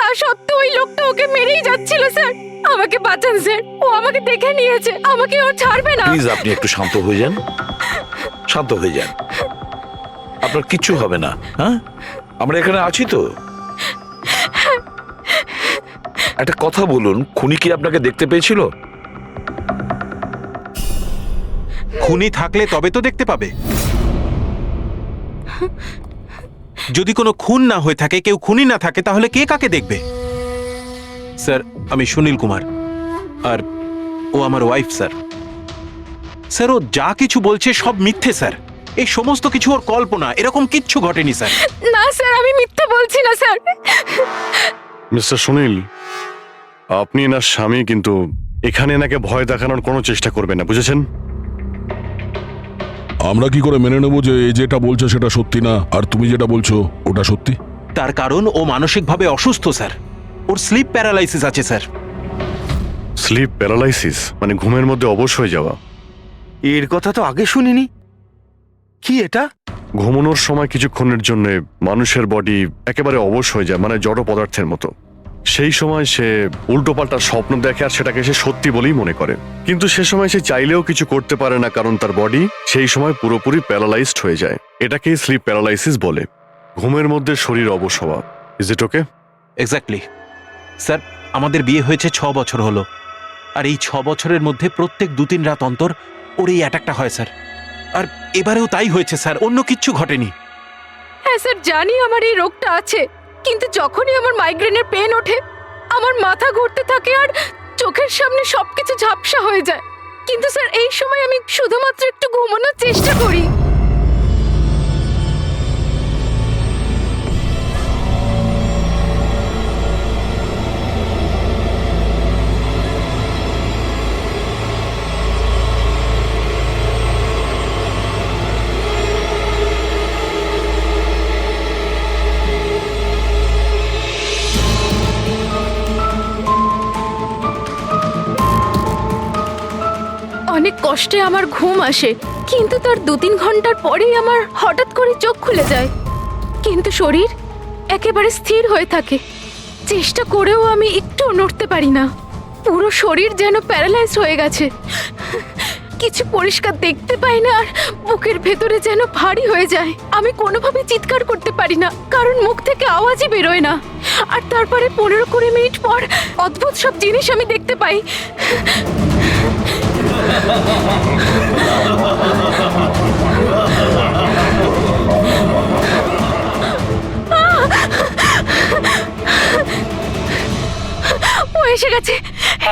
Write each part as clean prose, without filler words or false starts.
তা সত্ত্বেও ওই লোকটা ওকে মেরেই যাচ্ছিল স্যার। আমাকে বাঁচান স্যার, ও আমাকে দেখে নিয়েছে, আমাকে ও ছাড়বে না। প্লিজ আপনি একটু শান্ত হয়ে যান, শান্ত হয়ে যান, আপনার কিচ্ছু হবে না। হ্যাঁ, আমরা এখানে আছি তো। একটা কথা বলুন, খুনি কি আপনাকে দেখতে পেয়েছিল? খুনি থাকলে তবে তো দেখতে পাবে। যদি কোনো খুন না হয়ে থাকে, কেউ খুনি না থাকে, তাহলে কে কাকে দেখবে? স্যার, আমি সুনীল কুমার, আর ও আমার ওয়াইফ স্যার। স্যার, ও যা কিছু বলছে সব মিথ্যে স্যার। এই সমস্ত কিছু ওর কল্পনা, এরকম কিচ্ছু ঘটেনি স্যার। না স্যার, আমি মিথ্যে বলছি না স্যার। মিস্টার সুনীল, আপনি এনার স্বামী, কিন্তু এখানে এনাকে ভয় দেখানোর কোনো চেষ্টা করবেন না, বুঝেছেন? আমরা কি করে মেনে নেব যে এই যেটা বলছে সেটা সত্যি না, আর তুমি যেটা বলছো ওটা সত্যি? তার কারণ ও মানসিকভাবে অসুস্থ স্যার। ওর স্লিপ প্যারালাইসিস আছে স্যার। স্লিপ প্যারালাইসিস মানে ঘুমের মধ্যে অবশ হয়ে যাওয়া? এর কথা তো আগে শুনিনি। কি এটা? ঘুমানোর সময় কিছুক্ষণের জন্য মানুষের বডি একেবারে অবশ হয়ে যায়, মানে জড় পদার্থের মতো। সেই সময় সে উল্টোপাল্টা স্বপ্ন দেখে আর সেটাকে সে সত্যি বলেই মনে করে, কিন্তু সে সময় সে চাইলেও কিছু করতে পারে না, কারণ তার বডি সেই সময় পুরোপুরি প্যারালাইজড হয়ে যায়। এটাকেই স্লিপ প্যারালাইসিস বলে। ঘুমের মধ্যে শরীর অবশ হওয়া। Is it okay? Exactly sir. আমাদের বিয়ে হয়েছে 6 বছর হলো, আর এই 6 বছরের মধ্যে প্রত্যেক 2-3 রাত অন্তর ওর এই অ্যাটাকটা হয় স্যার। আর এবারেও তাই হয়েছে স্যার, অন্য কিচ্ছু ঘটেনি। হ্যাঁ স্যার, জানি আমার এই রোগটা আছে, কিন্তু যখনই আমার মাইগ্রেনের পেন ওঠে আমার মাথা ঘুরতে থাকে আর চোখের সামনে সবকিছু ঝাপসা হয়ে যায়। কিন্তু স্যার এই সময় আমি শুধুমাত্র একটু ঘুমানোর চেষ্টা করি। অনেক কষ্টে আমার ঘুম আসে, কিন্তু তার 2-3 ঘন্টার পরেই আমার হঠাৎ করে চোখ খুলে যায়, কিন্তু শরীর একেবারে স্থির হয়ে থাকে। চেষ্টা করেও আমি একটু নড়তে পারি না, পুরো শরীর যেন প্যারালাইজ হয়ে গেছে। কিছু পরিষ্কার দেখতে পাই না, আর বুকের ভেতরে যেন ভারী হয়ে যায়। আমি কোনোভাবে চিৎকার করতে পারি না, কারণ মুখ থেকে আওয়াজই বেরোয় না। আর তারপরে 15-20 মিনিট পর অদ্ভুত সব জিনিস আমি দেখতে পাই। ও এসে গেছে,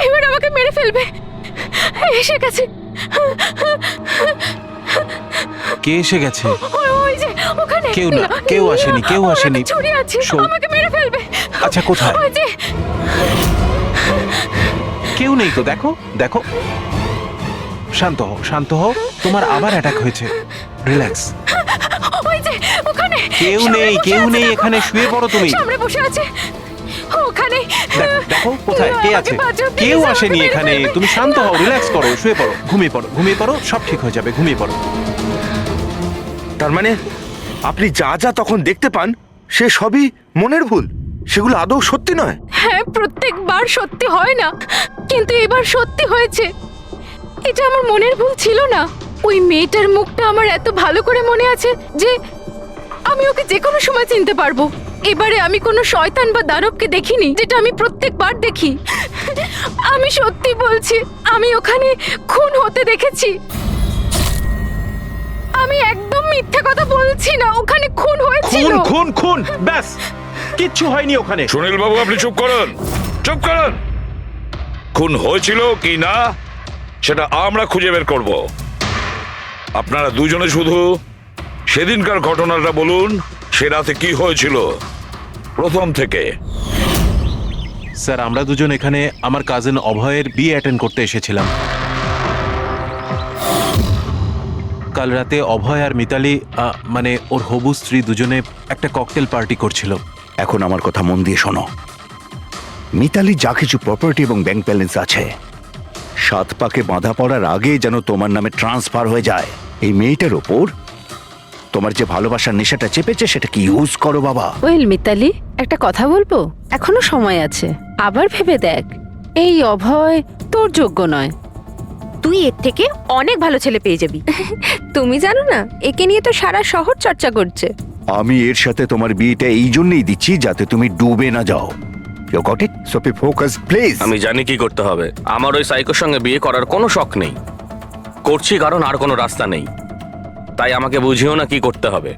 এবার আমাকে মেরে ফেলবে। এসে গেছে। কে এসে গেছে? ওই যে ওখানে। কেউ না, কেউ আসেনি, কেউ আসেনি। ছুরি আছে, আমাকে মেরে ফেলবে। আচ্ছা, কোথায়? ওই যে। কেউ নেই তো, দেখো দেখো। শান্ত হও, শান্ত হও। তোমার আবার অ্যাটাক হয়েছে, রিল্যাক্স। ওই যে ওখানে। কেউ নেই, কেউ নেই এখানে। শুয়ে পড়ো তুমি। সামনে বসে আছে ওখানে। দেখো দেখো কোথায় কে আছে। কেউ আসেনি এখানে। তুমি শান্ত হও, রিল্যাক্স করো, শুয়ে পড়ো, ঘুমিয়ে পড়ো, ঘুমিয়ে পড়ো, সব ঠিক হয়ে যাবে, ঘুমিয়ে পড়ো। তার মানে আপনি যা যা তখন দেখতে পান সে সবই মনের ভুল, সেগুলো আদৌ সত্যি নয়? হ্যাঁ, প্রত্যেকবার সত্যি হয় না, কিন্তু এবার সত্যি হয়েছে। এটা আমার মনের ভুল ছিল না। ওই মেয়েটার মুখটা আমার এত ভালো করে মনে আছে যে আমি ওকে যে কোনো সময় চিনতে পারবো। এবারে আমি কোনো শয়তান বা দানবকে দেখিনি, যেটা আমি প্রত্যেকবার দেখি। আমি সত্যি বলছি, আমি ওখানে খুন হতে দেখেছি। আমি একদম মিথ্যে কথা বলছি না, ওখানে খুন হয়েছিল। খুন খুন খুন, ব্যাস, কিচ্ছু হয়নি ওখানে। সুনীল বাবু, আপনি চুপ করুন, চুপ করুন। খুন হয়েছিল কি না সেটা আমরা খুঁজে বের করব। আপনারা দুজনে শুধু সেদিনকার ঘটনাটা বলুন, সে রাতে কি হয়েছিল প্রথম থেকে। স্যার, আমরা দুজন এখানে আমার কাজিন অভয়ের বিয়ে অ্যাটেন্ড করতে এসেছিলাম। কাল রাতে অভয় আর মিতালি, মানে ওর হবু স্ত্রী, দুজনে একটা ককটেল পার্টি করছিল। এখন আমার কথা মন দিয়ে শোনো। মিতালি যা কিছু প্রপার্টি এবং ব্যাংক ব্যালেন্স আছে, 7 পাকে বাঁধা পড়ার আগে যেন তোমার নামে ট্রান্সফার হয়ে যায়। এই মেয়েটার ওপর তোমার যে ভালোবাসার নেশাটা চেপেছে সেটাকে ইউজ করো বাবা। ওয়েল মিতালি, একটা কথা বলবো? এখনো সময় আছে, আবার ভেবে দেখ। এই অভয় তোর যোগ্য নয়। তুই এর থেকে অনেক ভালো ছেলে পেয়ে যাবি। তুমি জানো না, একে নিয়ে তো সারা শহর চর্চা করছে। আমি এর সাথে তোমার বিয়েটা এই জন্যই দিচ্ছি যাতে তুমি ডুবে না যাও। You got it? So be focus please. আমি জানি কি করতে হবে। আমার ওই সাইকোর সঙ্গে বিয়ে করার কোনো শখ নেই। করছি কারণ আর কোনো রাস্তা নেই। তাই আমাকে বুঝিও না কি করতে হবে।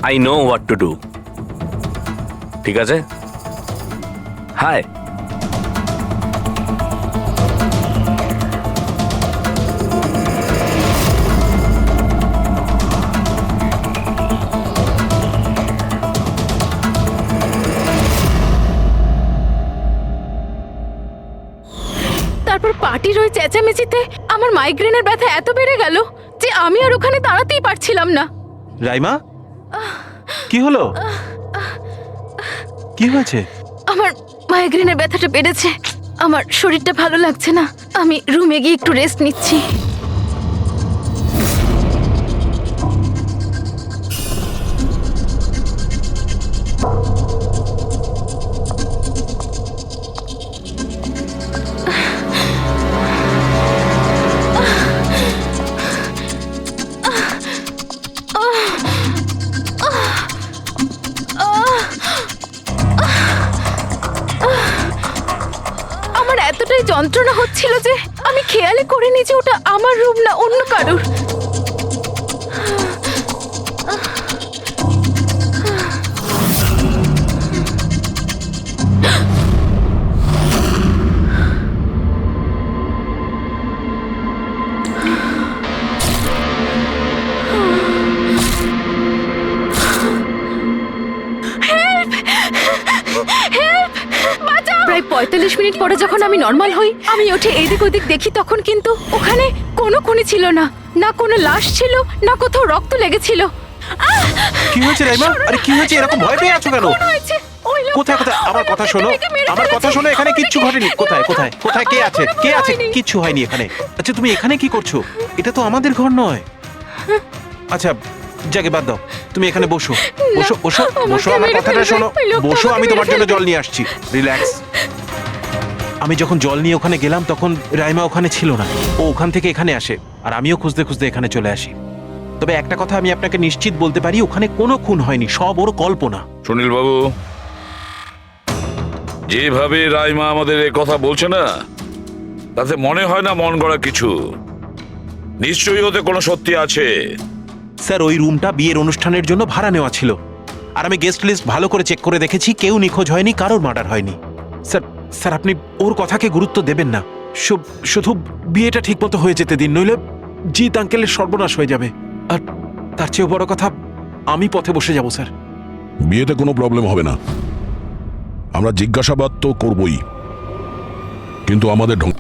I know what to do. ঠিক আছে? হাই। তারপর পার্টির ওই চেঁচামেচিতে আমার মাইগ্রেনের ব্যথা এত বেড়ে গেল যে আমি আর ওখানে দাঁড়াতেই পারছিলাম না। রাইমা, কি হলো? কি হয়েছে? আমার মাইগ্রেনের ব্যথাটা বেড়েছে, আমার শরীরটা ভালো লাগছে না, আমি রুমে গিয়ে একটু রেস্ট নিচ্ছি। আমার এতটাই যন্ত্রণা হচ্ছিল যে আমি খেয়ালই করিনি যে ওটা আমার রুম না অন্য কারোর। প্রায় ৪৫ মিনিট পরে যখন আমি নর্মাল হই, আমি উঠে এদিক ওদিক দেখি, তখন কিন্তু ওখানে কোনো খুনি ছিল না, না কোনো লাশ ছিল, না কোথাও রক্ত লেগেছিল। কি হয়েছে রাইমা? আরে কি হয়েছে? এরকম ভয় পেয়ে আছো কেন? খুন হয়েছে। ওই লোকটা কোথায় কোথায়? আমার কথা শোনো, আমাকে মেরে আমার কথা ফেলেছে। শোনো। এখানে কিচ্ছু ঘটেনি। কোথায় কোথায় কোথায়? কে আছে? কে আছে? হয়নি। কিচ্ছু হয়নি এখানে। আচ্ছা, তুমি এখানে কি করছো? এটা তো আমাদের ঘর নয়। আচ্ছা, যাকে বাদ দাও, তুমি এখানে বসো বসো বসো আমাকে বসো। আমার মেরে কথাটা ফেলবে। শোনো, ওই লোকটা বসো। আমাকে আমি মেরে তোমার জন্য ফেলবে। জল নিয়ে আসছি। রিল্যাক্স। আমি যখন জল নিয়ে ওখানে গেলাম তখন রাইমা ওখানে ছিল না। ও ওখান থেকে এখানে আসে, আর আমিও খুঁজতে খুঁজতে এখানে চলে আসি। তবে একটা কথা আমি আপনাকে নিশ্চিত বলতে পারি, ওখানে কোনো খুন হয়নি, সব ওর কল্পনা। সুনীল বাবু, যেভাবে রাইমা আমাদের এ কথা বলছে না, তাতে মনে হয় না মন গড়া কিছু। নিশ্চয়ই ওতে কোনো সত্যি আছে। স্যার, ওই রুমটা বিয়ের অনুষ্ঠানের জন্য ভাড়া নেওয়া ছিল, আর আমি গেস্ট লিস্ট ভালো করে চেক করে দেখেছি, কেউ নিখোঁজ হয়নি, কারোর মার্ডার হয়নি। স্যার স্যার আপনি ওর কথাকে গুরুত্ব দেবেন না। শুধু বিয়েটা ঠিকমতো হয়ে যেতে দিন, নইলে জিৎ আঙ্কেলের সর্বনাশ হয়ে যাবে। আর তার চেয়েও বড় কথা, আমি পথে বসে যাব স্যার। বিয়েতে কোনো প্রবলেম হবে না, আমরা জিজ্ঞাসাবাদ তো করবই, কিন্তু আমাদের ঢং।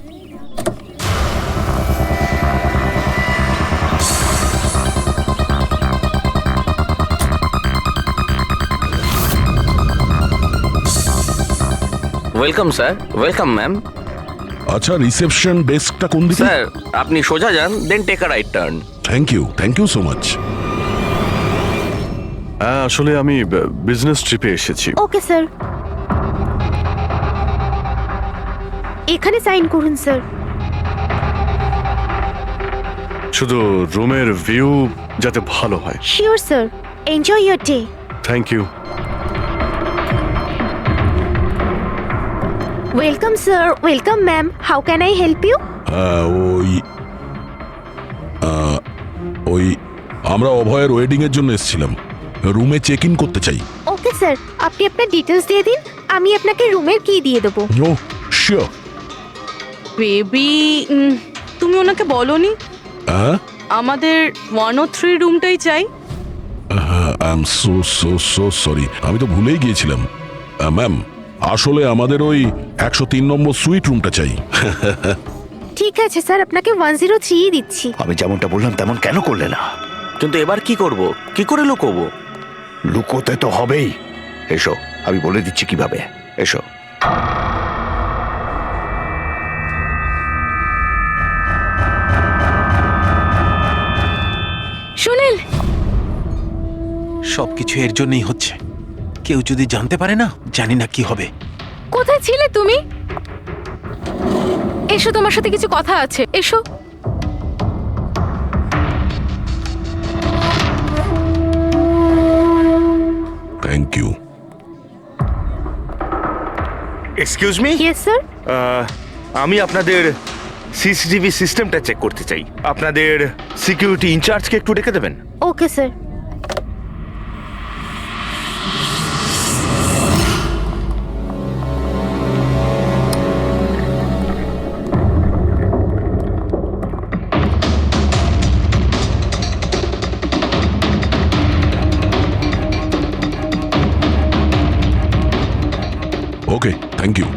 Welcome sir. Welcome ma'am. আচ্ছা, রিসেপশন ডেস্কটা কোন দিকে? স্যার, আপনি সোজা যান, then take a right turn. Thank you so much. হ্যাঁ, আসলে আমি বিজনেস ট্রিপে এসেছি। ওকে স্যার, এখানে সাইন করুন স্যার। শুধু রুমের ভিউ যাতে ভালো হয়। Sure sir, enjoy your day. Thank you. Welcome sir, welcome ma'am, how can I help you? ওই আমরা অভয়ের ওয়েডিং এর জন্য এসেছিলাম, রুমে চেক ইন করতে চাই। ওকে স্যার, আপনি আপনার ডিটেলস দিয়ে দিন, আমি আপনাকে রুমের কি দিয়ে দেবো। ও শিওর। বেবি, তুমি ওনাকে বলনি হ্যাঁ, আমাদের 103 রুমটাই চাই? আই এম সো সরি, আমি তো ভুলেই গিয়েছিলাম। ম্যাম, আসলে আমাদের ওই 103 নম্বর সুইট রুমটা চাই। ঠিক আছে স্যার, আপনাকে 103 দিচ্ছি। আমি যেমনটা বললাম তেমন কেন করলে না? কিন্তু এবার কি করব? কি করে লুকোবো? লুকোতে তো হবেই। এসো, আমি বলে দিচ্ছি কিভাবে। এসো। সুনীল, সবকিছু এর জন্যই হচ্ছে। কেউ যদি জানতে পারে না, জানি না কি হবে। কোথায় ছিলে তুমি? এসো, তোমার সাথে কিছু কথা আছে, এসো। Thank you. Excuse me, yes sir. আমি আপনাদের সিসিটিভি সিস্টেমটা চেক করতে চাই। আপনাদের সিকিউরিটি ইনচার্জকে একটু ডেকে দেবেন। Okay sir. Okay, thank you.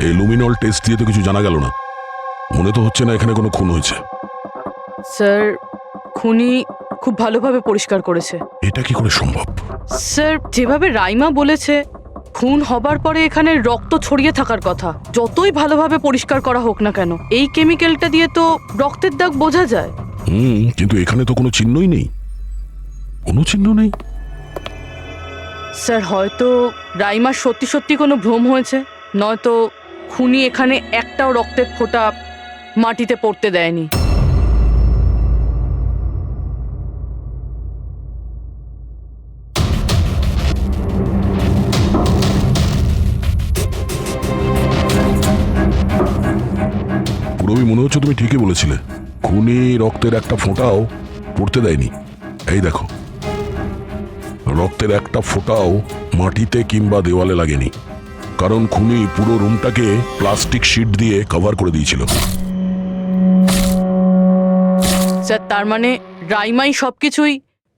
এই লুমিনল টেস্ট দিয়ে তো কিছু জানা গেল না। মনে তো হচ্ছে না এখানে কোনো খুন হয়েছে। স্যার, খুনি খুব ভালোভাবে পরিষ্কার করেছে। এটা কি করে সম্ভব? স্যার, যেভাবে রাইমা বলেছে, খুন হবার পরে এখানে রক্ত ছড়িয়ে থাকার কথা। যতই ভালোভাবে পরিষ্কার করা হোক না কেন, এই কেমিক্যালটা দিয়ে তো রক্তের দাগ বোঝা যায়। কিন্তু এখানে তো কোনো চিহ্নই নেই। কোনো চিহ্ন নেই। স্যার, হয়তো রাইমার সত্যি সত্যি কোনো ভ্রম হয়েছে, নয়তো খুনি এখানে একটাও রক্তের ফোঁটা মাটিতে পড়তে দেয়নি। পুরবি, মনে হচ্ছে তুমি ঠিকই বলেছিলে। খুনি রক্তের একটা ফোঁটাও পড়তে দেয়নি। এই দেখো, রক্তের একটা ফোঁটাও মাটিতে কিংবা দেওয়ালে লাগেনি, কারণ খুনি পুরো রুমটাকে প্লাস্টিক শিট দিয়ে কভার করে দিয়েছিল। স্যার, তার মানে রাইমাই সবকিছুই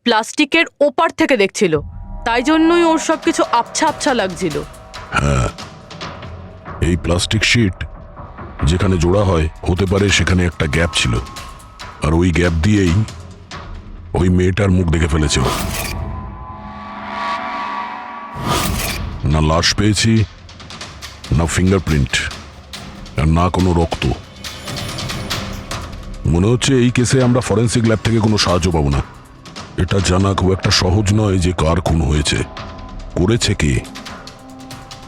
প্লাস্টিকের ওপার থেকে দেখছিল, তাই জন্যই ওর সবকিছু আবছা আবছা লাগছিল। হ্যাঁ, এই প্লাস্টিক শিট যেখানে জোড়া হয়, হতে পারে সেখানে একটা গ্যাপ ছিল, আর ওই গ্যাপ দিয়েই ওই মেয়েটার মুখ দেখে ফেলেছে। না লাশ পেয়েছি, না ফিঙ্গারপ্রিন্ট, আর না কোনো রক্ত। মনে হচ্ছে এই কেসে আমরা ফরেন্সিক ল্যাব থেকে কোনো সাহায্য পাবো না। এটা জানা খুব একটা সহজ নয় যে কার খুন হয়েছে, করেছে কে,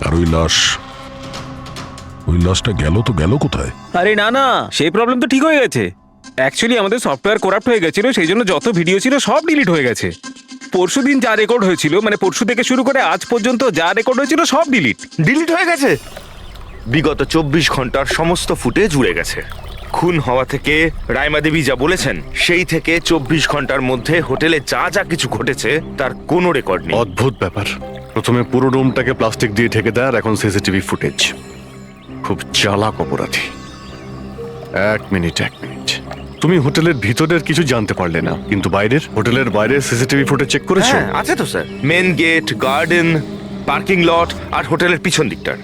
আর ওই লাশটা গেল তো গেল কোথায়? আরে না না, সেই প্রবলেম তো ঠিক হয়ে গেছে। অ্যাকচুয়ালি আমাদের সফটওয়্যার করাপ্ট হয়ে গেছিল, সেই জন্য যত ভিডিও ছিল সব ডিলিট হয়ে গেছে। পরশুদিন যা রেকর্ড হয়েছিল, মানে পরশু থেকে শুরু করে আজ পর্যন্ত যা রেকর্ড হয়েছিল সব ডিলিট হয়ে গেছে। বিগত 24 ঘন্টার সমস্ত ফুটেজ উড়ে গেছে। খুন হওয়া থেকে রাইমা দেবী যা বলেছেন, সেই থেকে 24 ঘন্টার মধ্যে হোটেলে যা যা কিছু ঘটেছে তার কোনো রেকর্ড নেই। অদ্ভুত ব্যাপার। প্রথমে পুরো রুমটাকে প্লাস্টিক দিয়ে ঢেকে দেয়, আর এখন সিসিটিভি ফুটেজ। খুব চালাক অপরাধী। এক মিনিট। তুমি হোটেলের ভিতরের কিছু জানতে পারলে না, কিন্তু হোটেলের বাইরের সিসিটিভি ফুটেজ চেক করেছো? হ্যাঁ, আছে তো sir. Main gate, garden, parking lot আর হোটেলের পিছন দিকটার।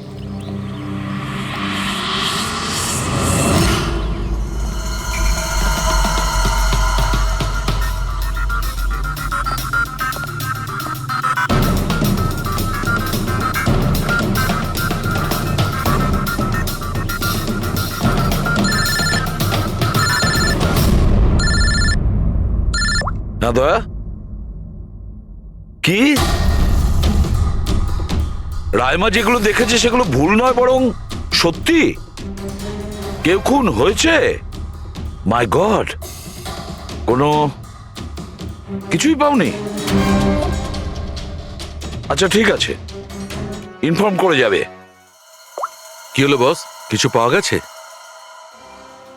না দয়া, কি রাইমা যেগুলো দেখেছে সেগুলো ভুল নয়, বরং সত্যি। কেউ খুন হয়েছে? মাই গড, কোনো কিছুই পাওনি? আচ্ছা ঠিক আছে, ইনফর্ম করে যাবে। কি হলো বস, কিছু পাওয়া গেছে?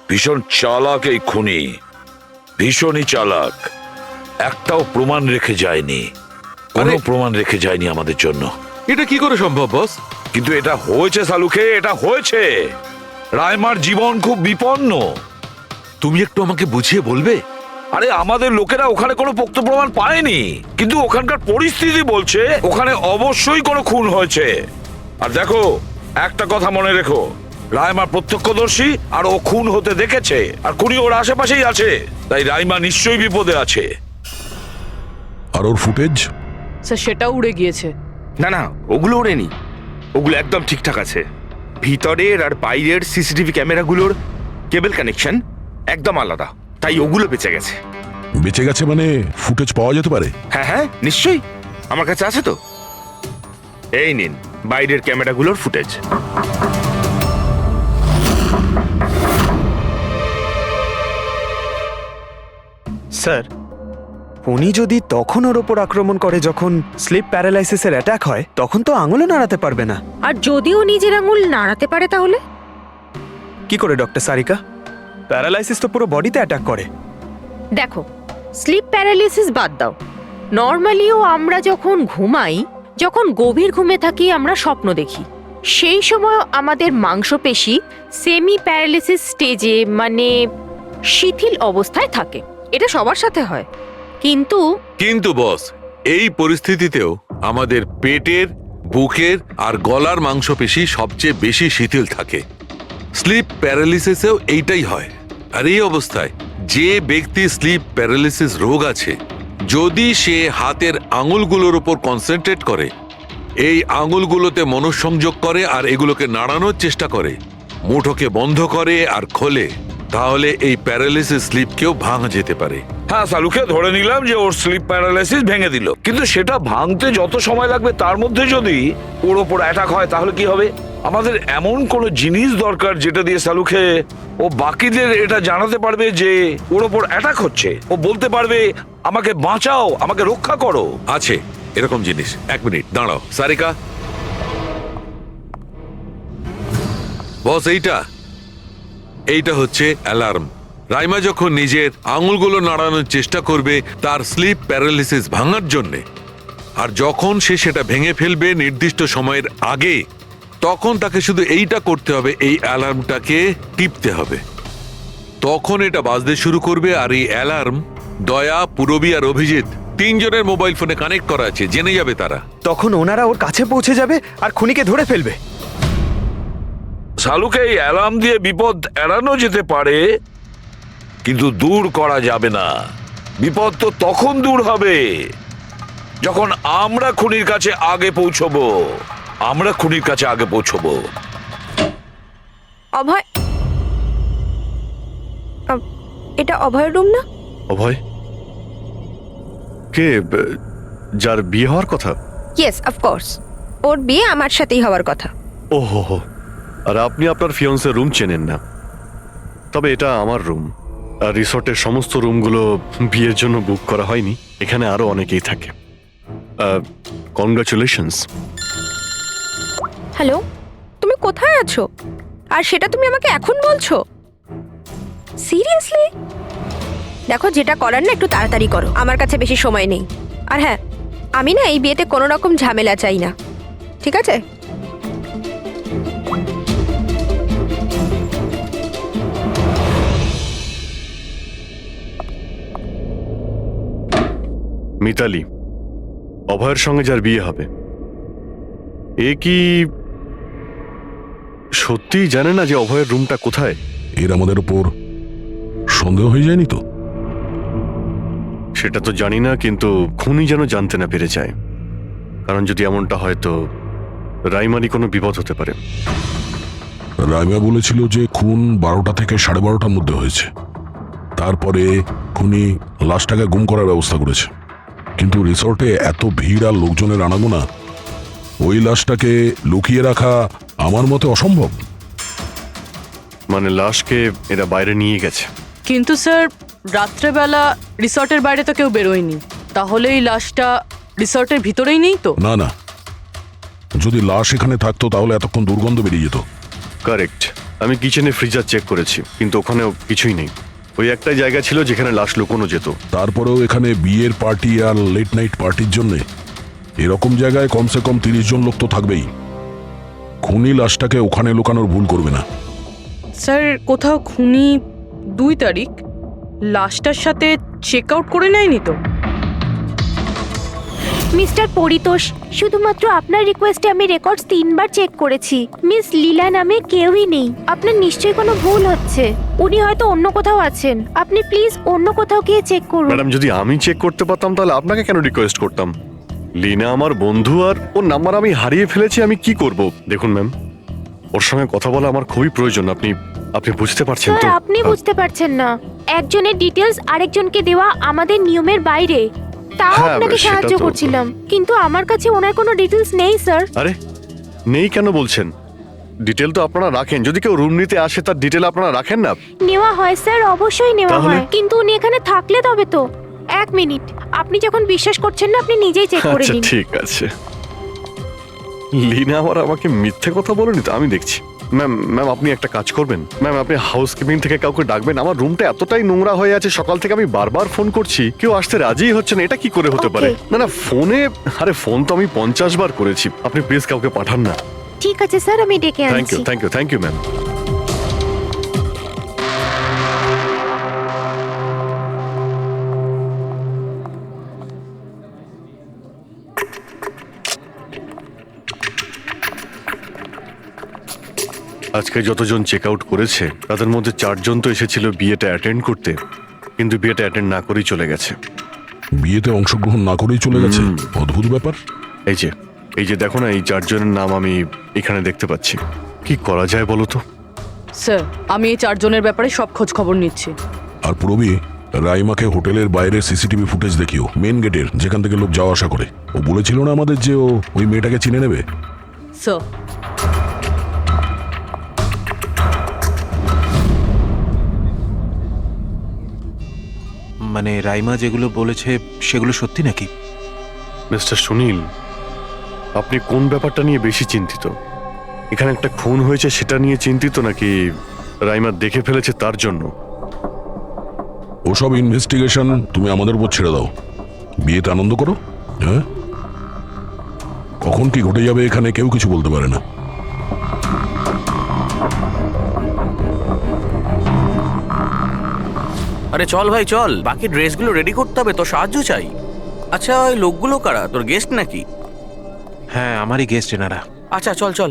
ভীষণ চালাক এই খুনি, ভীষণই চালাক। একটাও প্রমাণ রেখে যায়নি, কোনো প্রমাণ রেখে যায়নি আমাদের জন্য। এটা কি করে সম্ভব বস? কিন্তু এটা হয়েছে সালুকে, এটা হয়েছে। রাইমার জীবন খুব বিপন্ন। তুমি একটু আমাকে বুঝিয়ে বলবে? আরে আমাদের লোকেরা ওখানে কোনো পোক্ত প্রমাণ পায়নি, কিন্তু ওখানকার পরিস্থিতি বলছে ওখানে অবশ্যই কোনো খুন হয়েছে। আর দেখো, একটা কথা মনে রেখো, রাইমা প্রত্যক্ষদর্শী, আর ও খুন হতে দেখেছে, আর খুনি ওর আশেপাশেই আছে, তাই রাইমা নিশ্চয়ই বিপদে আছে। আর ওর ফুটেজ? স্যার সেটাও উড়ে গিয়েছে। না না, ওগুলো ওড়েনি, ওগুলো একদম ঠিকঠাক আছে। ভিতরের আর বাইরের সিসিটিভি ক্যামেরাগুলোর কেবল কানেকশন একদম আলাদা, তাই ওগুলো বেঁচে গেছে। বেঁচে গেছে মানে ফুটেজ পাওয়া যেতে পারে? হ্যাঁ হ্যাঁ, নিশ্চয়ই, আমার কাছে আছে তো। এই নিন বাইরের ক্যামেরাগুলোর ফুটেজ। স্যার, উনি যদি তখন ওর ওপর আক্রমণ করে যখন স্লিপ প্যারালাইসিসের অ্যাটাক হয়, তখন তো আঙুলও নাড়াতে পারবে না। আর যদিও নিজের আঙুল নাড়াতে পারে তাহলে? কি করে ডক্টর সারিকা? প্যারালাইসিস তো পুরো বডিতে অ্যাটাক করে। দেখো, স্লিপ প্যারালিসিস বাদ দাও, নর্মালিও আমরা যখন ঘুমাই, যখন গভীর ঘুমে থাকি, আমরা স্বপ্ন দেখি। সেই সময় আমাদের মাংসপেশি সেমি প্যারালিসিস স্টেজে, মানে শিথিল অবস্থায় থাকে। এটা সবার সাথে হয়, কিন্তু বস, এই পরিস্থিতিতেও আমাদের পেটের, বুকের আর গলার মাংসপেশি সবচেয়ে বেশি শিথিল থাকে। স্লিপ প্যারালিসিসেও এইটাই হয়। আর এই অবস্থায় যে ব্যক্তি স্লিপ প্যারালিসিস রোগ আছে, যদি সে হাতের আঙুলগুলোর উপর কনসেন্ট্রেট করে, এই আঙুলগুলোতে মনঃসংযোগ করে আর এগুলোকে নাড়ানোর চেষ্টা করে, মুঠোকে বন্ধ করে আর খোলে, তাহলে এই প্যারালিসিস স্লিপকেও ভাঙা যেতে পারে। হ্যাঁ সালুকে, ধরে নিলাম যে ওর স্লিপ প্যারালাইসিস ভেঙে দিল, কিন্তু সেটা ভাঙতে যত সময় লাগবে তার মধ্যে যদি ওর ওপর অ্যাটাক হয় তাহলে কি হবে? আমাদের এমন কোনো জিনিস দরকার যেটা দিয়ে সালুকে ও বাকিদের এটা জানাতে পারবে যে ওর ওপর অ্যাটাক হচ্ছে। ও বলতে পারবে, আমাকে বাঁচাও, আমাকে রক্ষা করো। আছে এরকম জিনিস। এক মিনিট দাঁড়াও সারিকা। বস, এইটা হচ্ছে অ্যালার্ম। রাইমা যখন নিজের আঙুলগুলো নাড়ানোর চেষ্টা করবে তার স্লিপ প্যারালিসিস ভাঙার জন্যে, আর যখন সে সেটা ভেঙে ফেলবে নির্দিষ্ট সময়ের আগে, তখন তাকে শুধু এইটা করতে হবে, এই অ্যালার্মটাকে টিপতে হবে। তখন এটা বাজতে শুরু করবে, আর এই অ্যালার্ম দয়া, পুরবী আর অভিজিৎ তিনজনের মোবাইল ফোনে কানেক্ট করা আছে, জেনে যাবে তারা। তখন ওনারা ওর কাছে পৌঁছে যাবে আর খুনিকে ধরে ফেলবে। সালুকে, এই অ্যালার্ম দিয়ে বিপদ এড়ানো যেতে পারে, কিন্তু দূর করা যাবে না। বিপদ তো তখন দূর হবে যখন আমরা খুনির কাছে আগে পৌঁছবো। অভয়, এটা অভয়ের রুম না? অভয় কে? যার বিয়ে হওয়ার কথা? ইয়েস, অফকোর্স, ওর বিয়ে আমার সাথেই হওয়ার কথা। ওহো, আর আপনি আপনার ফিয়ন্সের রুম চেনেন না? তবে এটা আমার রুম, আর রিসর্টের সমস্ত রুমগুলো বিয়ের জন্য বুক করা হয়নি। এখানে আরো অনেকেই থাকে। কনগ্রাচুলেশনস। হ্যালো, তুমি কোথায় আছো? আর সেটা তুমি আমাকে এখন বলছো? সিরিয়াসলি? দেখো, যেটা করার না একটু তাড়াতাড়ি করো, আমার কাছে বেশি সময় নেই। আর হ্যাঁ, আমি না এই বিয়েতে কোনো রকম ঝামেলা চাই না, ঠিক আছে? মিতালি, অভয়ের সঙ্গে যার বিয়ে হবে, এ কি সত্যিই জানে না যে অভয়ের রুমটা কোথায়? এর আমাদের উপর সন্দেহ হয়ে যায়নি তো? সেটা তো জানি না, কিন্তু খুনি যেন জানতে না পেরে যায়, কারণ যদি এমনটা হয় তো রাইমারই কোনো বিপদ হতে পারে। রাইমা বলেছিল যে খুন 12টা থেকে 12:30টার মধ্যে হয়েছে। তারপরে খুনি লাশটাকে গুম করার ব্যবস্থা করেছে, কিন্তু রিসর্টে এত ভিড় আর লোকজনের আনাগোনা, ওই লাশটাকে লুকিয়ে রাখা আমার মতে অসম্ভব। মানে লাশকে এরা বাইরে নিয়ে গেছে? কিন্তু স্যার, রাত্রেবেলা রিসর্টের বাইরে তো কেউ বেরোয়নি, তাহলে এই লাশটা রিসর্টের ভিতরেই নেই তো? না না, যদি লাশ এখানে থাকতো তাহলে এতক্ষণ দুর্গন্ধ বেরিয়ে যেত। কারেক্ট। আমি কিচেনে ফ্রিজার চেক করেছি, কিন্তু ওখানেও কিছুই নেই। ওই একটাই জায়গা ছিল যেখানে লাশ লুকোনো যেত। তারপরেও এখানে বিয়ের পার্টি আর লেট নাইট পার্টির জন্য এরকম জায়গায় কমসে কম 30 জন লোক তো থাকবেই। খুনি লাশটাকে ওখানে লুকানোর ভুল করবে না। স্যার কোথাও খুনি 2 তারিখ লাশটার সাথে চেক আউট করে নেয়নি তো? মিস্টার পরিতোষ, শুধুমাত্র আপনার রিকোয়েস্টে আমি রেকর্ডস 3 বার চেক করেছি। মিস লীলা নামে কেউই নেই। আপনার নিশ্চয়ই কোনো ভুল হচ্ছে। উনি হয়তো অন্য কোথাও আছেন। আপনি প্লিজ অন্য কোথাও গিয়ে চেক করুন। ম্যাডাম, যদি আমি চেক করতে পারতাম তাহলে আপনাকে কেন রিকোয়েস্ট করতাম? লিনা আমার বন্ধু, আর ওর নাম্বার আমি হারিয়ে ফেলেছি। আমি কি করব? দেখুন ম্যাম, ওর সঙ্গে কথা বলা আমার খুবই প্রয়োজন। আপনি বুঝতে পারছেন তো? স্যার, আপনি বুঝতে পারছেন না। একজনের ডিটেলস আরেকজনকে দেওয়া আমাদের নিয়মের বাইরে। তাও হ্যাঁ, আপনাকে সেটা সাহায্য তো- করছিলাম, কিন্তু আমার কাছে ওনার কোনো ডিটেলস নেই স্যার। আরে নেই কেন বলছেন? ডিটেল তো আপনারা রাখেন। যদি কেউ রুম নিতে আসে তার ডিটেল আপনারা রাখেন না? নেওয়া হয় স্যার, অবশ্যই নেওয়া তাহলে? হয়, কিন্তু উনি এখানে থাকলে তবে তো। 1 মিনিট, আপনি যখন বিশ্বাস করছেন না আপনি নিজেই চেক করে আচ্ছা নিন। ঠিক আছে। লিনা আবার আমাকে মিথ্যে কথা বলেনি তো? আমি দেখছি। ম্যাম আপনি একটা কাজ করবেন। ম্যাম, আপনি হাউসকিপিং থেকে কাউকে ডাকবেন। আমার রুমটা এতটাই নোংরা হয়ে আছে, সকাল থেকে আমি বারবার ফোন করছি, কেউ আসতে রাজিই হচ্ছে না। এটা কি করে হতে পারে? Okay. না ফোনে, আরে ফোন তো আমি 50 বার করেছি। আপনি প্লিজ কাউকে পাঠান না। ঠিক আছে স্যার, আমি ডেকে থ্যাংক আনছি। You thank you ma'am. আজকে যতজন চেক আউট করেছে তাদের মধ্যে 4 জন তো এসেছিল বিয়েটা অ্যাটেন্ড করতে, কিন্তু বিয়েটা অ্যাটেন্ড না করেই চলে গেছে। বিয়েতে অংশগ্রহণ না করেই চলে গেছে, অদ্ভুত ব্যাপার। এই যে দেখো না, এই 4 জনের নাম আমি এখানে দেখতে পাচ্ছি। কি করা যায় বলো তো? স্যার, আমি এই 4 জনের ব্যাপারে সব খোঁজ খবর নিচ্ছি। আর প্রবি, রাইমাকে হোটেলের বাইরে সিসিটিভি ফুটেজ দেখিও, মেন গেটের, যেখান থেকে লোক যাওয়া আসা করে। ও বলেছিল না আমাদের যে ও ওই মেয়েটাকে চিনে নেবে। স্যার, মানে রাইমা যেগুলো বলেছে সেগুলো সত্যি নাকি? মিস্টার সুনীল, আপনি কোন ব্যাপারটা নিয়ে বেশি চিন্তিত? এখানে একটা খুন হয়েছে সেটা নিয়ে চিন্তিত, নাকি রাইমা দেখে ফেলেছে তার জন্য? ওসব ইনভেস্টিগেশন তুমি আমাদের উপর ছেড়ে দাও। বিয়েতে আনন্দ করো। হ্যাঁ, কখন কি ঘটে যাবে এখানে কেউ কিছু বলতে পারে না। আরে চল ভাই চল, বাকি ড্রেসগুলো রেডি করতে হবে, তো সাহায্য চাই। আচ্ছা, ওই লোকগুলো কারা? তোর গেস্ট নাকি? হ্যাঁ, আমারই গেস্ট এনারা। আচ্ছা চল চল।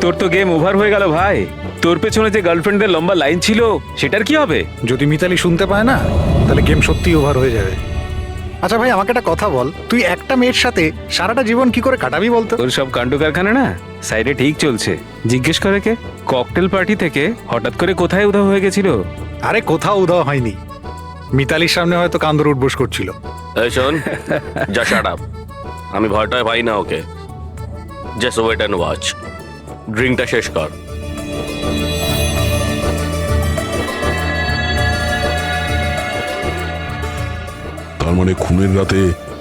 তোর তো গেম ওভার হয়ে গেল ভাই। তোর পেছনে যে গার্লফ্রেন্ডদের লম্বা লাইন ছিল সেটার কি হবে? যদি মিতালি শুনতে পায় না তাহলে গেম সত্যিই ওভার হয়ে যাবে। আচ্ছা ভাই, আমাকে একটা কথা বল, তুই একটা মেয়ের সাথে সারাটা জীবন কি করে কাটাবি বলতো? তোর সব কাণ্ড কারখানা না সাইডে ঠিক চলছে। জিজ্ঞেস করে কে? ককটেল পার্টি থেকে হঠাৎ করে কোথায় উধাও হয়ে গেছিল? আরে কোথাও উধাও হয়নি, মিতালির সামনে হয়তো কান্দর উঠবোস করছিল। এই শোন, যা শাট আপ। আমি ভয়টায় পাই না okay. Just wait and watch. ড্রিঙ্কটা শেষ কর। তার মানে খুনের রাতে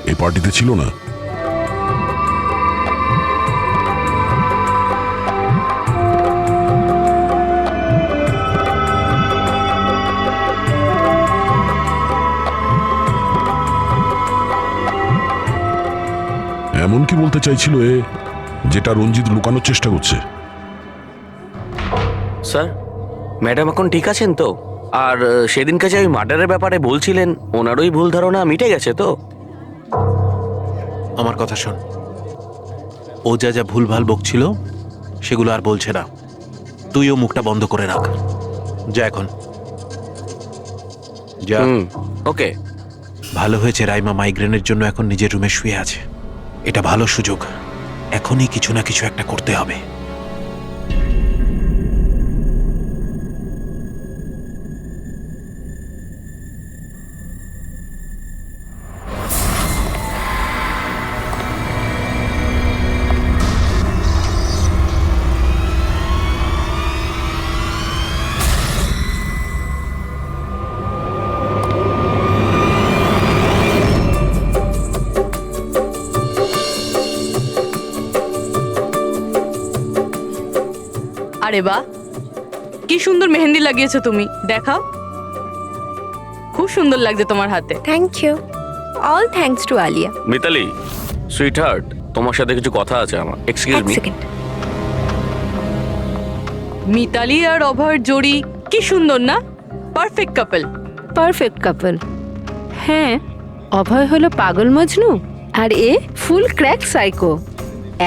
এই পার্টিতে ছিল না? এমন কি বলতে চাইছিল এ, যেটা রঞ্জিত লুকানোর চেষ্টা করছে? স্যার, ম্যাডাম এখন ঠিক আছেন তো? আর সেদিনকে যে ওই মার্ডারের ব্যাপারে বলছিলেন, ওনারই ভুল ধারণা মিটে গেছে তো? আমার কথা শোন, ও যা যা ভুলভাল বকছিল সেগুলো আর বলছে না। তুইও মুখটা বন্ধ করে রাখ। যা এখন যা। ওকে। ভালো হয়েছে রাইমা মাইগ্রেনের জন্য এখন নিজের রুমে শুয়ে আছে। এটা ভালো সুযোগ, এখনই কিছু না কিছু একটা করতে হবে। আরে বাহ, কি সুন্দর মেহেন্দি লাগিয়েছো তুমি, দেখাও। খুব সুন্দর লাগছে তোমার হাতে। Thank you. All thanks to Alia. Mitali sweetheart, তোমার সাথে কিছু কথা আছে আমার। Excuse me. মিতালি আর অভয়ের জোড়ি কি সুন্দর না? Perfect couple. Perfect couple. হ্যাঁ, অভয় হলো পাগল মজনু আর এ ফুল ক্র্যাক সাইকো।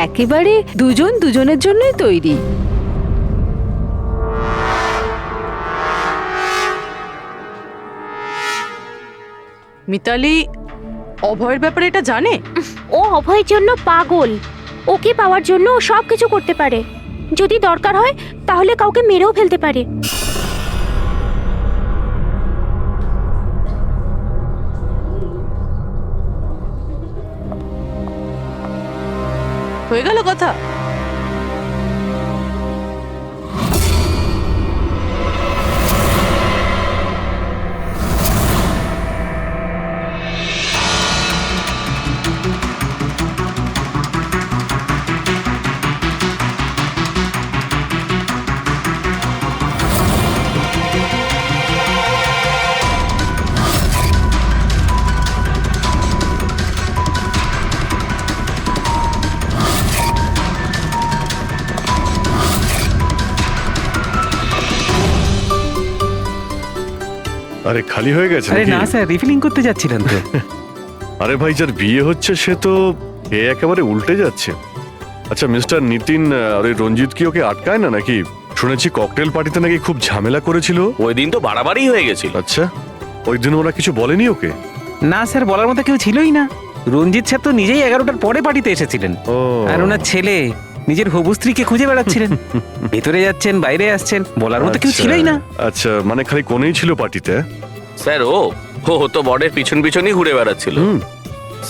একেবারে দুজন দুজনের জন্যই তৈরি। মিতালি অভয়ের ব্যাপারে এটা জানে? ও অভয়ের জন্য পাগল। ওকে পাওয়ার জন্য ও সব কিছু করতে পারে। যদি দরকার হয় তাহলে কাউকে মেরেও ফেলতে পারে। হয়ে গেল কথা। আরে খালি হয়ে গেছে আরে নাকি? না স্যার, রিফিলিং করতে যাচ্ছিলেন তো। আরে ভাই, যার বিয়ে হচ্ছে সে তো এ একেবারে উল্টে যাচ্ছে। আচ্ছা মিস্টার নিতিন আর ওই রঞ্জিত কি ওকে আটকায় না নাকি? শুনেছি ককটেল পার্টিতে নাকি খুব ঝামেলা করেছিল। ওই দিন তো বাড়াবাড়ি হয়ে গেছিল। আচ্ছা, ওই দিন ওরা কিছু বলেনি ওকে? না স্যার, বলার মতো কেউ ছিলই না। রঞ্জিত স্যার তো নিজেই 11টার পরে পার্টিতে এসেছিলেন। ও আর ওনার ছেলে নিজের হবু স্ত্রীকে খুঁজে বেড়াচ্ছিলেন। ভেতরে যাচ্ছেন, বাইরে আসছেন, বলার মতো কেউ ছিলই না। আচ্ছা, মানে খালি কোনেই ছিল পার্টিতে? স্যার ও তো বরের পিছন পিছনই ঘুরে বেড়াচ্ছিল।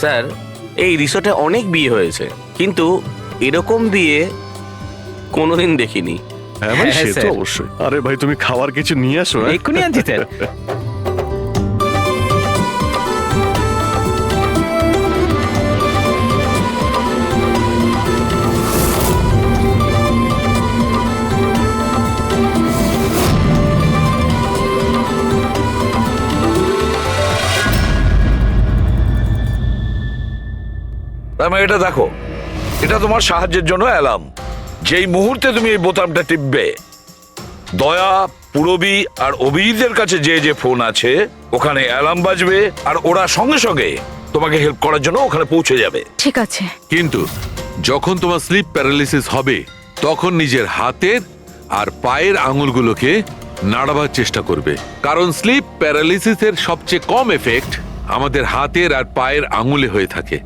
স্যার, এই রিসোর্টে অনেক বিয়ে হয়েছে, কিন্তু এরকম বিয়ে কোনোদিন দেখিনি। হ্যাঁ ভাই, হ্যাঁ, সে তো স্যার। অবশ্যই। আরে ভাই, তুমি খাবার কিছু নিয়ে আসো। হ্যাঁ? এক্ষুনি আনছি স্যার। এটা দেখো, এটা তোমার সাহায্যের জন্য অ্যালার্ম। যেই মুহূর্তে তুমি এই বোতামটা টিপবে, দয়া, পুরবী আর অভিজিতের কাছে যে যে ফোন আছে ওখানে অ্যালার্ম বাজবে, আর ওরা সঙ্গে সঙ্গে তোমাকে হেল্প করার জন্য ওখানে পৌঁছে যাবে। ঠিক আছে। কিন্তু যখন তোমার স্লিপ প্যারালিসিস হবে তখন নিজের হাতের আর পায়ের আঙুলগুলোকে নাড়াবার চেষ্টা করবে, কারণ স্লিপ প্যারালিসিসের সবচেয়ে কম এফেক্ট আমাদের হাতের আর পায়ের আঙুলে হয়ে থাকে।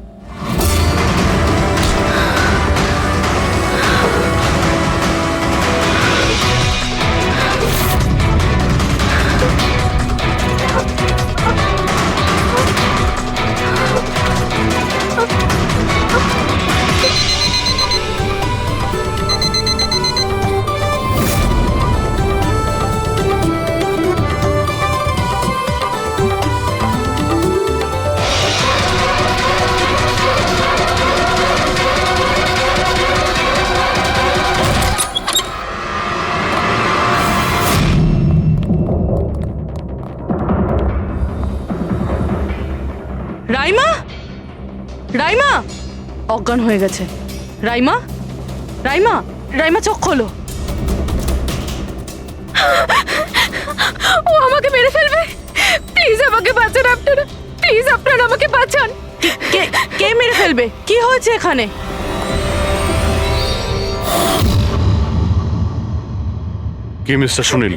রাইমা, রাইমা অজ্ঞান হয়ে গেছে। রাইমা, রাইমা, রাইমা চোখ খোলো। ও আমাকে মেরে ফেলবে। প্লিজ আমাকে বাঁচান আপনারা, প্লিজ আপনারা আমাকে বাঁচান। কে মেরে ফেলবে? কি হয়েছে এখানে? কি মিস্টার সুনীল,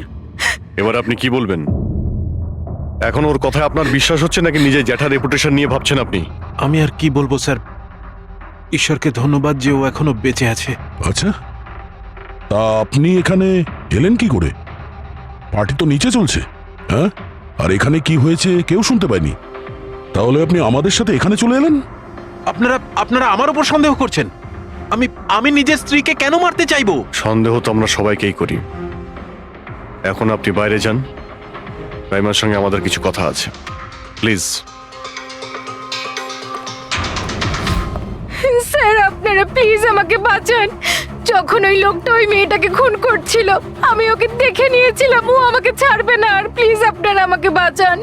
এবার আপনি কি বলবেন? এখন ওর কথায় আপনার বিশ্বাস হচ্ছে নাকি নিজের জ্যাঠার রেপুটেশন নিয়ে ভাবছেন আপনি? আমি আর কি বলবো স্যার, ঈশ্বরকে ধন্যবাদ যে ও এখনো বেঁচে আছে। আচ্ছা, তা আপনি এখানে এলেন কি করে? পার্টি তো নিচে চলছে। হ্যাঁ, আর এখানে কি হয়েছে কেউ শুনতে পায়নি। তাহলে আপনি আমাদের সাথে এখানে চলে এলেন? আপনারা আমার উপর সন্দেহ করছেন? আমি নিজের স্ত্রীকে কেন মারতে চাইবো? সন্দেহ তো আমরা সবাইকেই করি। এখন আপনি বাইরে যান, রাইমার সঙ্গে আমাদের কিছু কথা আছে, প্লিজ। স্যার আপনারা প্লিজ আমাকে বাঁচান। যখন ওই লোকটা ওই মেয়েটাকে খুন করছিল আমি ওকে দেখে নিয়েছিলাম। ও আমাকে ছাড়বে না। আর প্লিজ আপনারা আমাকে বাঁচান।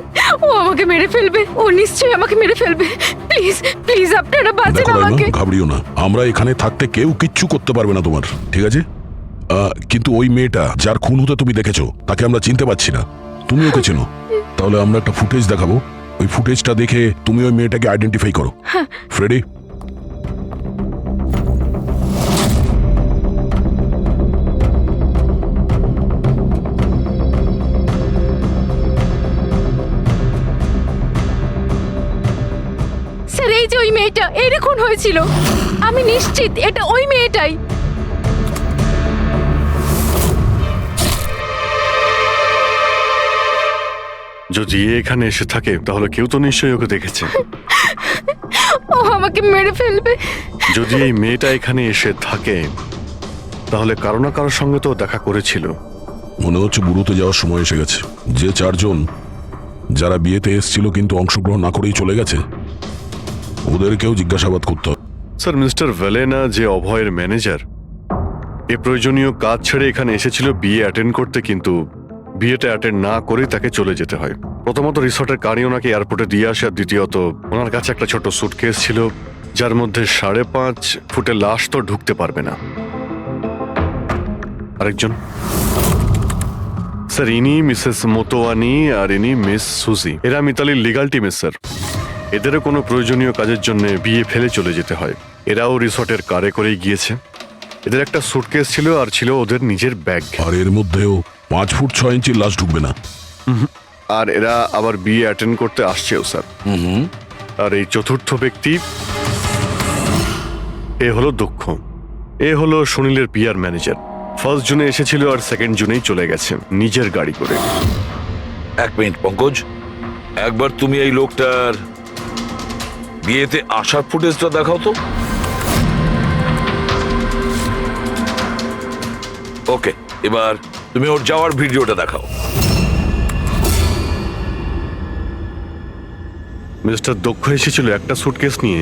ও আমাকে মেরে ফেলবে। ও নিশ্চয়ই আমাকে মেরে ফেলবে। প্লিজ প্লিজ আপনারা বাঁচান দেখো আমাকে। রাইমা, ঘাবড়িও না, আমরা এখানে থাকতে কেউ কিচ্ছু করতে পারবে না তোমার, ঠিক আছে? কিন্তু ওই মেয়েটা যার খুন হতে তুমি দেখেছো তাকে আমরা চিনতে পারছি না। তুমি ওকে চেনো? তাহলে আমরা একটা ফুটেজ দেখাবো, ওই ফুটেজটা দেখে তুমি ওই মেয়েটাকে আইডেন্টিফাই করো। ফ্রেডি, স্যার এই যে ওই মেয়েটা এর খুন হয়েছিল, আমি নিশ্চিত এটা ওই মেয়েটাই। যদি এ এখানে এসে থাকে তাহলে কেউ তো নিশ্চয়ই ওকে দেখেছে। ও আমাকে মেরে ফেলবে। যদি এই মেয়েটা এখানে এসে থাকে তাহলে কারো না কারোর সঙ্গে তো দেখা করেছিল। মনে হচ্ছে বুড়োতে যাওয়ার সময় এসে গেছে। যে চারজন যারা বিয়েতে এসেছিল কিন্তু অংশগ্রহণ না করেই চলে গেছে, ওদেরকেও জিজ্ঞাসাবাদ করতে হবে। স্যার, মিস্টার ভেলেনা যে অভয়ের ম্যানেজার, এ প্রয়োজনীয় কাজ ছেড়ে এখানে এসেছিল বিয়ে অ্যাটেন্ড করতে, কিন্তু বিয়েটা অ্যাটেন্ড না করে তাকে চলে যেতে হয়। প্রথমত রিসর্টের গাড়ি ওনাকে এয়ারপোর্টে দিয়ে আসে, আর দ্বিতীয়ত ওনার কাছে একটা ছোট সুটকেস ছিল যার মধ্যে 5.5 ফুটের লাশ তো ঢুকতে পারবে না। আরেকজন স্যার, ইনি মিসেস মোতোয়ানি আর ইনি মিস সুজি। এরা মিতালির লিগাল টিমের স্যার। এদেরও কোনো প্রয়োজনীয় কাজের জন্য বিয়ে ফেলে চলে যেতে হয়। এরাও রিসর্টের কারে করেই গিয়েছে। এদের একটা সুটকেস ছিল আর ছিল ওদের নিজের ব্যাগ। আর এর মধ্যেও 5 ফুট 6 ইঞ্চির লাশ ঢুকবে না। আর এরা আবার বিয়ে অ্যাটেন্ড করতে আসছেও স্যার। আর এই চতুর্থ ব্যক্তি, এ হলো দক্ষ। এ হলো সুনীলের পিআর ম্যানেজার। 1 জুনে এসেছিল আর 2 জুনেই চলে গেছে নিজের গাড়ি করে। এক মিনিট পঙ্কজ, একবার তুমি এই লোকটার বিয়েতে আসার ফুটেজটা দেখাও তো। ওকে, এবার তুমি ওর যাওয়ার ভিডিওটা দেখাও। মিস্টার দক্ষ এসেছিল একটা সুটকেস নিয়ে,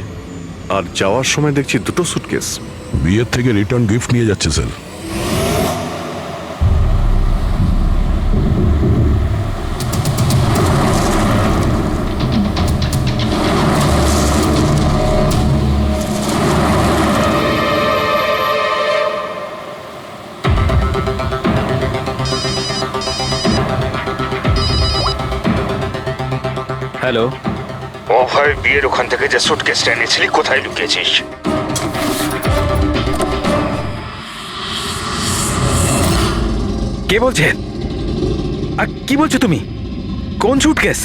আর যাওয়ার সময় দেখছি 2টো সুটকেস। বিয়ের থেকে রিটার্ন গিফট নিয়ে যাচ্ছে স্যার। হ্যালো, অভয়, বিয়ের ওখান থেকে যে সুটকেসটা এনেছিলি কোথায় লুকিয়েছিস? কে বলছেন? আর কি বলছো তুমি? কোন সুটকেস?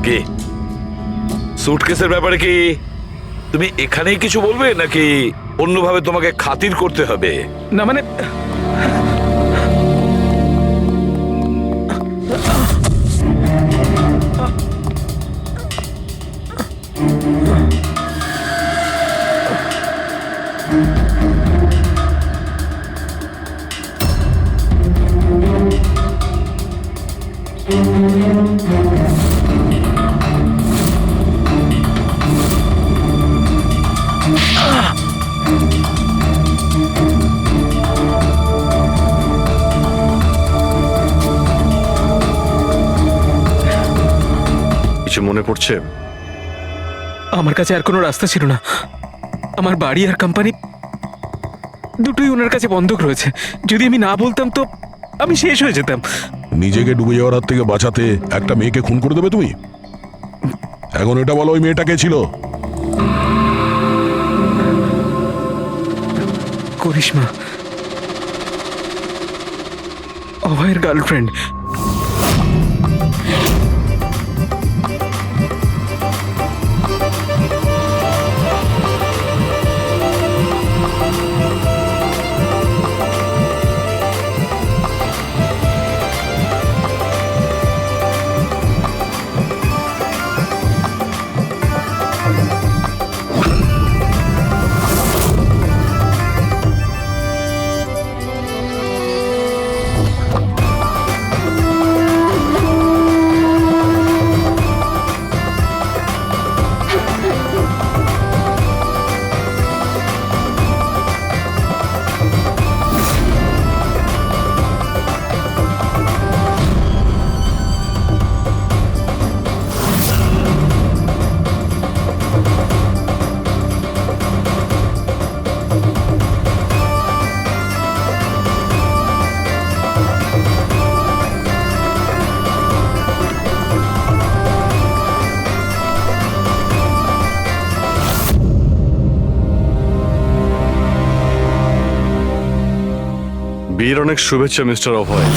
কে? সুটকেসের ব্যাপারে কি তুমি এখানেই কিছু বলবে নাকি অন্যভাবে তোমাকে খাতির করতে হবে? না মানে কিছু মনে পড়ছে? আমার কাছে আর কোনো রাস্তা ছিল না। আমার বাড়ি আর কোম্পানি দুটোই ওনার কাছে বন্ধক রয়েছে। যদি আমি না বলতাম তো আমি শেষ হয়ে যেতাম। নিজেকে ডুবে যাওয়ার হাত থেকে বাঁচাতে একটা মেয়েকে খুন করে দেবে তুমি? এখন এটা বলো, ওই মেয়েটা কে ছিল? করিশ্মা, অভয়ের গার্লফ্রেন্ড। বিয়ের অনেক শুভেচ্ছা মিস্টার অভয়।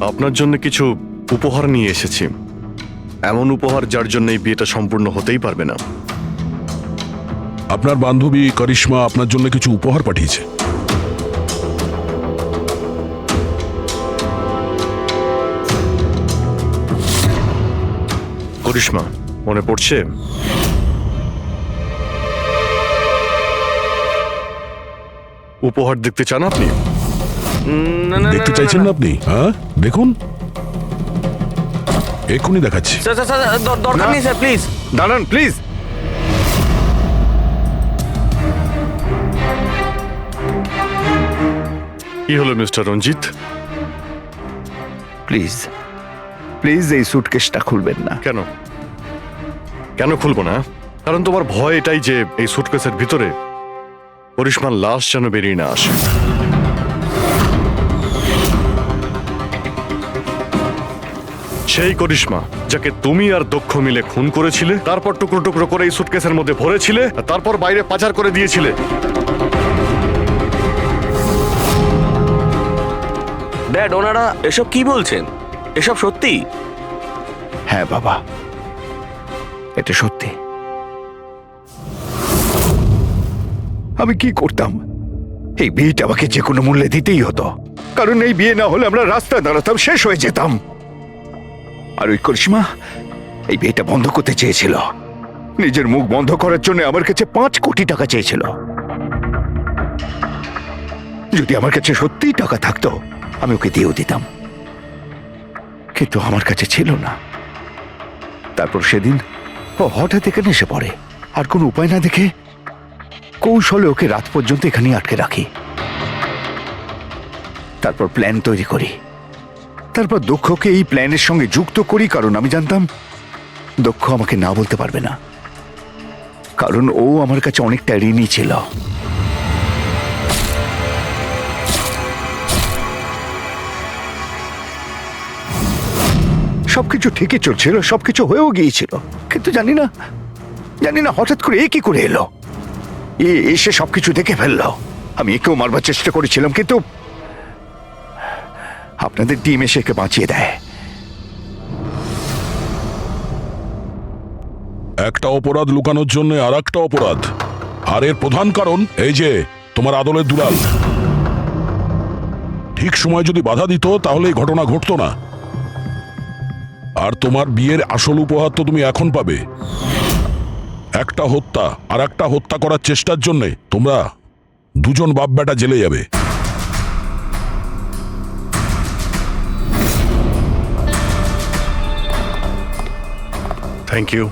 আপনার জন্য কিছু উপহার নিয়ে এসেছি, এমন উপহার যার জন্য এই বিয়েটা সম্পূর্ণ হতেই পারবে না। আপনার বান্ধবী করিশ্মা আপনার জন্য কিছু উপহার পাঠিয়েছে। করিশ্মা, মনে পড়ছে? উপহার দেখতে চান আপনি? দেখতে চাইছেন না আপনি? হ্যাঁ, দেখুন, এক্ষুনি দেখাচ্ছি। দরকার নেই স্যার, প্লিজ দাঁড়ান প্লিজ। কি হলো মিস্টার রঞ্জিত? প্লিজ প্লিজ এই সুটকেসটা খুলবেন না। কেন কেন খুলবো না? কারণ তোমার ভয় এটাই যে এই সুটকেসের ভিতরে করিশ্মার লাশ যেন বেরিয়ে না আসে। সেই করিশ্মা যাকে তুমি আর দক্ষ মিলে খুন করেছিলে, তারপর টুকরো টুকরো করে এই সুটকেসের মধ্যে ভরেছিলে, আর তারপর বাইরে পাচার করে দিয়েছিলে। ড্যাড, ওনারা এসব কি বলছেন? এসব সত্যি? হ্যাঁ বাবা, এটা সত্যি। আমি কি করতাম? এই বিয়েটা আমাকে যে কোনো মূল্যে দিতেই হতো, কারণ এই বিয়ে না হলে আমরা রাস্তায় দাঁড়াতাম, শেষ হয়ে যেতাম। আর ওই করিশ্মা এই বিয়েটা বন্ধ করতে চেয়েছিল, নিজের মুখ বন্ধ করার জন্য আমার কাছে 5 কোটি টাকা চেয়েছিল। যদি আমার কাছে সত্যিই টাকা থাকতো আমি ওকে দিয়েও দিতাম, কিন্তু আমার কাছে ছিল না। তারপর সেদিন ও হঠাৎ এখানে এসে পড়ে, আর কোনো উপায় না দেখে কৌশলে ওকে রাত পর্যন্ত এখানে আটকে রাখি। তারপর প্ল্যান তৈরি করি, তারপর দক্ষকে এই প্ল্যানের সঙ্গে যুক্ত করি, কারণ আমি জানতাম দক্ষ আমাকে না বলতে পারবে না, কারণ ও আমার কাছে অনেকটা ঋণী ছিল। সবকিছু ঠিকই চলছিল, সবকিছু হয়েও গিয়েছিল, কিন্তু জানি না হঠাৎ করে এ কি করে এলো। এসে সবকিছু দেখে ফেললো। আমি একেও মারবার চেষ্টা করেছিলাম, কিন্তু আপনাদের টিম এসে একে বাঁচিয়ে দেয়। একটা অপরাধ লুকানোর জন্য আর একটা অপরাধ, আর এর প্রধান কারণ এই যে তোমার আদলের দুলাল। ঠিক সময় যদি বাধা দিত তাহলে এই ঘটনা ঘটতো না। আর তোমার বিয়ের আসল উপহার তো তুমি এখন পাবে। একটা হত্যা আর একটা হত্যা করার চেষ্টার জন্য তোমরা দুজন বাপ বেটা জেলে যাবে। Thank you.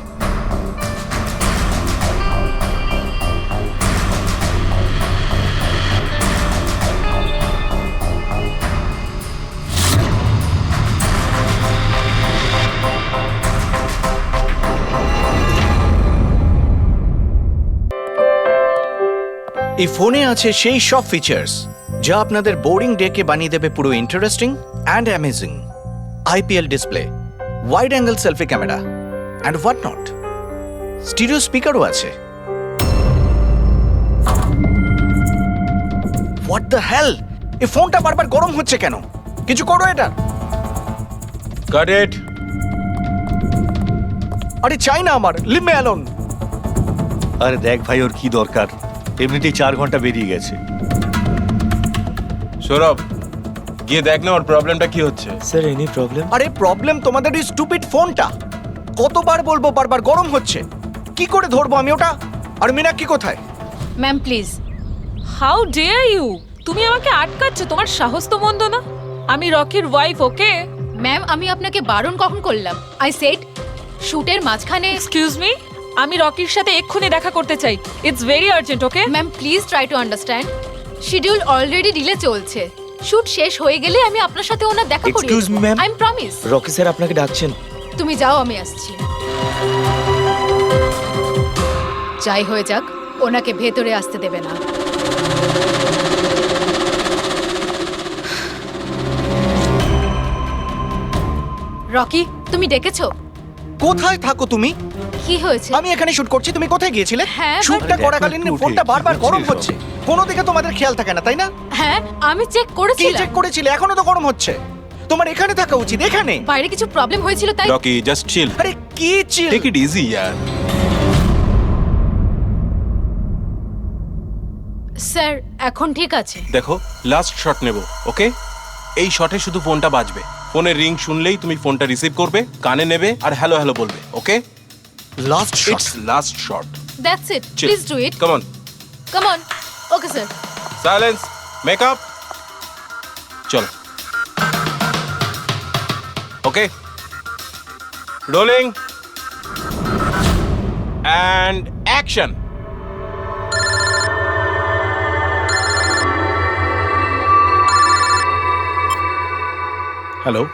এই ফোনে আছে সেই সব ফিচার্স যা আপনাদের বোরিং ডেকে বানিয়ে দেবে পুরো interesting and amazing. IPL display, wide angle selfie camera and what not. Stereo স্পিকারও আছে। হোয়াট দ্য হেল, এই ফোনটা বারবার গরম হচ্ছে কেন? কিছু করো এটা। Got it. আরে চাই না আমার, লিভ মি অ্যালোন। আরে দেখ ভাই, ওর কি দরকার? এমনিতেই 4 ঘন্টা বেরিয়ে গেছে। সৌরভ, গিয়ে দেখ না ওর প্রবলেমটা কি হচ্ছে। Sir, any problem? আরে প্রবলেম তোমাদের ওই স্টুপিড ফোনটা। কতবার বলবো, বারবার গরম হচ্ছে। কি করে ধরবো আমি ওটা? আর মীনাক্ষী কোথায়? Ma'am please. How dare you? তুমি আমাকে আটকাচ্ছ? তোমার সাহস তো মন্দ না। আমি রকির ওয়াইফ, ওকে? ম্যাম, আমি আপনাকে বারণ কখন করলাম? আই সেড শুটের মাঝখানে। এক্সকিউজ মি, আমি রকির সাথে এক্ষুনি দেখা করতে চাই। It's very urgent, okay? Ma'am please try to understand. Schedule already delay চলছে। শুট শেষ হয়ে গেলে আমি আপনার সাথে ওনার দেখা করিয়ে excuse me ma'am, I am promise. Rocky sir আপনাকে ডাকছেন। তুমি যাও, আমি আসছি। যাই হয়ে যাক, ওনাকে ভেতরে আসতে দেবে না। রকি, তুমি ডেকেছো? কোথায় থাকো তুমি? কি হয়েছে? আমি এখানে শুট করছি, তুমি কোথায় গিয়েছিলে? হ্যাঁ, শুটটা but- করাকালীন ফোনটা বারবার গরম হচ্ছে, কোনো দিকে তোমাদের খেয়াল থাকে না, তাই না? হ্যাঁ, আমি চেক কি করেছিলাম। চেক করেছিলে? এখনো তো গরম হচ্ছে। তোমার এখানে থাকা উচিত, এখানে। বাইরে কিছু প্রবলেম হয়েছিল তাই। রকি জাস্ট চিল, আরে কি চিল? টেক ইট ইজি ইয়ার। স্যার এখন ঠিক আছে। দেখো লাস্ট শট নেব, ওকে? এই শটে শুধু ফোনটা বাজবে, ফোনের রিং শুনলেই তুমি ফোনটা রিসিভ করবে, কানে নেবে আর হ্যালো হ্যালো বলবে, okay? Last shot. It's last shot. That's it, Chill. Please do it. Come on, come on. Okay sir. Silence, makeup, চলো। Okay, rolling and action. Hello,